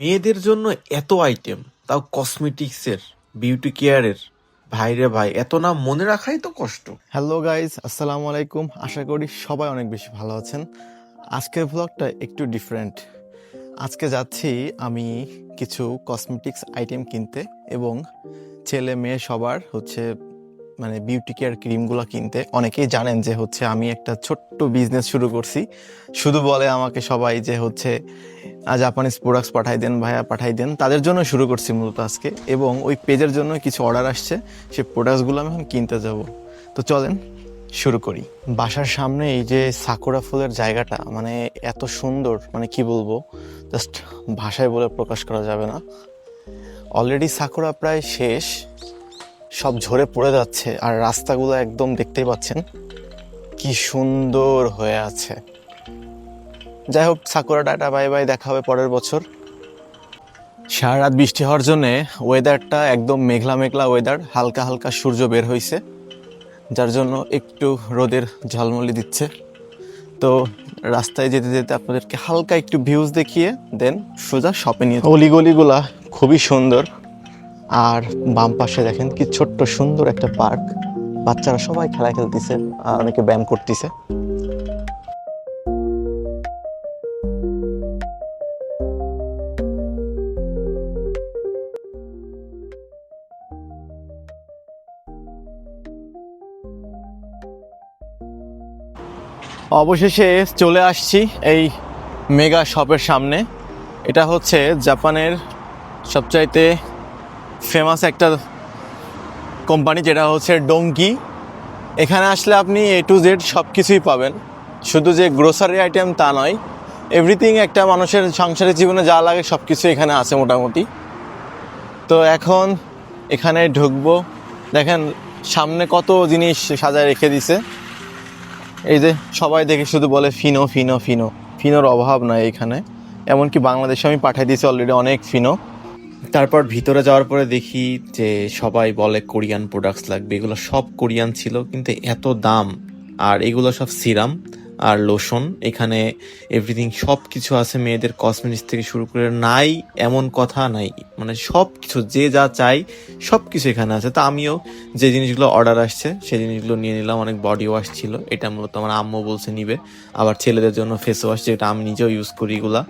মেয়েদের জন্য এত আইটেম, তাও কসমেটিক্সের, বিউটি কেয়ারের। ভাইরে ভাই, এত নাম মনে রাখাই তো কষ্ট। হ্যালো গাইজ, আসসালামু আলাইকুম। আশা করি সবাই অনেক বেশি ভালো আছেন। আজকের ব্লগটা একটু ডিফারেন্ট। আজকে যাচ্ছি আমি কিছু কসমেটিক্স আইটেম কিনতে এবং ছেলে মেয়ে সবার বিউটি কেয়ার ক্রিমগুলো কিনতে। অনেকেই জানেন যে আমি একটা ছোট্ট বিজনেস শুরু করছি। শুধু বলে আমাকে সবাই যে জাপানিজ প্রোডাক্টস পাঠাই দেন ভাইয়া, পাঠাই দেন। তাদের জন্য শুরু করছি মূলত আজকে, এবং ওই পেজের জন্য কিছু অর্ডার আসছে। সেই প্রোডাক্টসগুলো আমি এখন কিনতে যাব। তো চলেন শুরু করি। বাসার সামনে এই যে সাকুরা ফুলের জায়গাটা, এত সুন্দর, কি বলবো, জাস্ট ভাষায় বলে প্রকাশ করা যাবে না। অলরেডি সাকুরা প্রায় শেষ, সব ঝরে পড়ে যাচ্ছে, আর রাস্তাগুলো একদম দেখতেই পাচ্ছেন কি সুন্দর হয়ে আছে। যাই হোক, সাকুরা টাটা বাই বাই, দেখা হবে পরের বছর। সারা রাত বৃষ্টি হওয়ার জন্যে ওয়েদারটা একদম মেঘলা মেঘলা ওয়েদার, হালকা হালকা সূর্য বের হয়েছে, যার জন্য একটু রোদের ঝলমলি দিচ্ছে। তো রাস্তায় যেতে যেতে আপনাদেরকে হালকা একটু ভিউজ দেখিয়ে দেন সোজা শপে নিয়ে। অলিগলিগুলা খুবই সুন্দর, আর বাম পাশে দেখেন কি ছোট্ট সুন্দর একটা পার্ক। বাচ্চারা সবাই খেলা খেলতেছে, আর অনেকে ব্যায়াম করতেছে। অবশেষে চলে আসছি এই মেগা শপের সামনে। এটা হচ্ছে জাপানের সবচাইতে ফেমাস একটা কোম্পানি, যেটা হচ্ছে ডোঙ্কি। এখানে আসলে আপনি এ টু জেড সব কিছুই পাবেন। শুধু যে গ্রোসারি আইটেম তা নয়, এভরিথিং একটা মানুষের সংসারের জীবনে যা লাগে সব কিছু এখানে আছে মোটামুটি। তো এখন এখানে ঢুকবো। দেখেন সামনে কত জিনিস সাজায় রেখে দিছে। এই যে সবাই দেখে শুধু বলে ফিনো ফিনো ফিনো, ফিনোর অভাব নাই এখানে। এমনকি বাংলাদেশে আমি পাঠিয়ে দিয়েছি অলরেডি অনেক ফিনো। তারপর ভিতরে যাওয়ার পরে দেখি যে সবাই বলে কোরিয়ান প্রোডাক্টস লাগবে, এগুলো সব কোরিয়ান ছিল, কিন্তু এত দাম। আর এগুলো সব সিরাম আর লোশন, এখানে এভরিথিং সব কিছু আছে। মেয়েদের কসমেটিক্স থেকে শুরু করে নাই এমন কথা নাই, মানে সব কিছু যে যা চাই সব কিছু এখানে আছে। তো আমিও যে জিনিসগুলো অর্ডার আসছে সেই জিনিসগুলো নিয়ে নিলাম। অনেক বডি ওয়াশ ছিল, এটা মূলত আমার আম্মু বলছে নিবে। আবার ছেলেদের জন্য ফেস ওয়াশ, যেটা আমি নিজেও ইউজ করি এগুলা।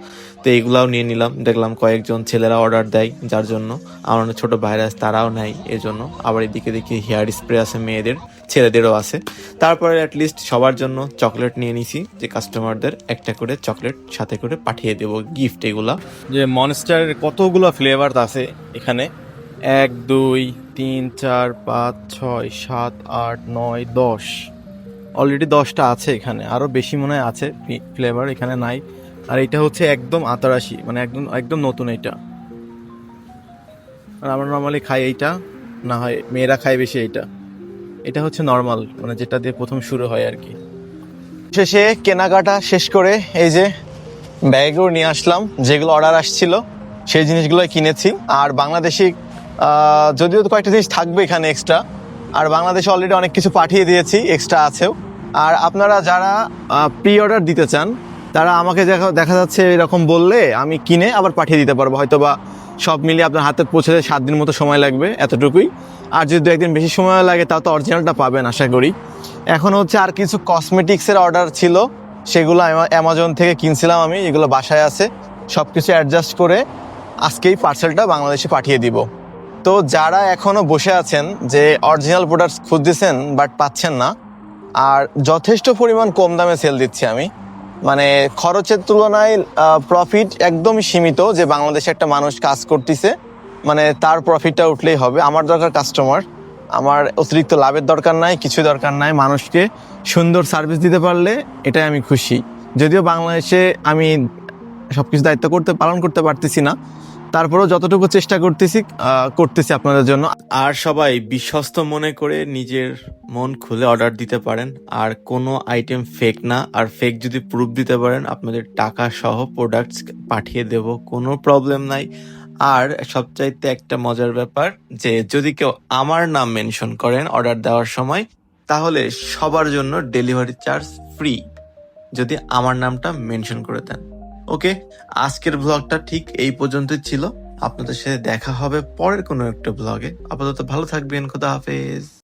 তো এইগুলাও নিয়ে নিলাম। দেখলাম কয়েকজন ছেলেরা অর্ডার দেয়, যার জন্য আমার অনেক ছোটো ভাইরা আছে তারাও নেয় এজন্য। আবার এদিকে দেখি হেয়ার স্প্রে আছে মেয়েদের, ছেলেদেরও আছে। তারপরে অ্যাটলিস্ট সবার জন্য চকলেট নিয়ে নিছি, যে কাস্টমারদের একটা করে চকলেট সাথে করে পাঠিয়ে দেবো গিফট। এগুলা যে মনস্টারের কতগুলো ফ্লেভার আছে এখানে, 1 2 3 4 5 6 7 8 9 10, অলরেডি 10টা আছে এখানে। আরও বেশি মনে হয় আছে ফ্লেভার, এখানে নাই। আর এটা হচ্ছে একদম আতরাশি, একদম একদম নতুন এটা। আর আমরা নর্মালি খাই এইটা, না হয় মেয়েরা খায় বেশি এইটা। এটা হচ্ছে নর্মাল, যেটা দিয়ে প্রথম শুরু হয় আর কি। শেষে কেনাকাটা শেষ করে এই যে ব্যাগও নিয়ে আসলাম, যেগুলো অর্ডার আসছিল সেই জিনিসগুলো কিনেছি। আর বাংলাদেশি যদিও কয়েকটা জিনিস থাকবে এখানে এক্সট্রা, আর বাংলাদেশে অলরেডি অনেক কিছু পাঠিয়ে দিয়েছি, এক্সট্রা আছেও। আর আপনারা যারা প্রি অর্ডার দিতে চান, তারা আমাকে দেখা যাচ্ছে এরকম বললে আমি কিনে আবার পাঠিয়ে দিতে পারবো। হয়তো বা সব মিলিয়ে আপনার হাতে পৌঁছাতে 7 দিন মতো সময় লাগবে, এতটুকুই। আর যদি 2 একদিন বেশি সময় লাগে, তাও তো অরিজিনালটা পাবেন আশা করি। এখন আর কিছু কসমেটিক্সের অর্ডার ছিল, সেগুলো অ্যামাজন থেকে কিনছিলাম আমি। এগুলো বাসায় আছে, সব কিছু অ্যাডজাস্ট করে আজকেই পার্সেলটা বাংলাদেশে পাঠিয়ে দিব। তো যারা এখনও বসে আছেন যে অরিজিনাল প্রোডাক্টস খুঁজতেছেন বাট পাচ্ছেন না, আর যথেষ্ট পরিমাণ কম দামে সেল দিচ্ছি আমি, খরচের তুলনায় প্রফিট একদমই সীমিত। যে বাংলাদেশে একটা মানুষ কাজ করতেছে, তার প্রফিটটা উঠলেই হবে। আমার দরকার কাস্টমার, আমার অতিরিক্ত লাভের দরকার নাই, কিছু দরকার নাই। মানুষকে সুন্দর সার্ভিস দিতে পারলে এটাই আমি খুশি। যদিও বাংলাদেশে আমি সব কিছু দায়িত্ব পালন করতে পারতেছি না, তারপরেও যতটুকু চেষ্টা করতেছি আপনাদের জন্য। আর সবাই বিশ্বস্ত মনে করে নিজের মন খুলে অর্ডার দিতে পারেন। আর কোনো আইটেম ফেক না, আর ফেক যদি প্রুফ দিতে পারেন আপনাদের টাকা সহ প্রোডাক্টস পাঠিয়ে দেব, কোনো প্রবলেম নাই। আর সবচাইতে একটা মজার ব্যাপার, যে যদি কেউ আমার নাম মেনশন করেন অর্ডার দেওয়ার সময়, তাহলে সবার জন্য ডেলিভারি চার্জ ফ্রি, যদি আমার নামটা মেনশন করে দেন। ওকে, আজকের ব্লগটা ঠিক এই পর্যন্তই ছিল। আপনাদের সাথে দেখা হবে পরের কোনো একটা ব্লগে। আপাতত ভালো থাকবেন, খোদা হাফেজ।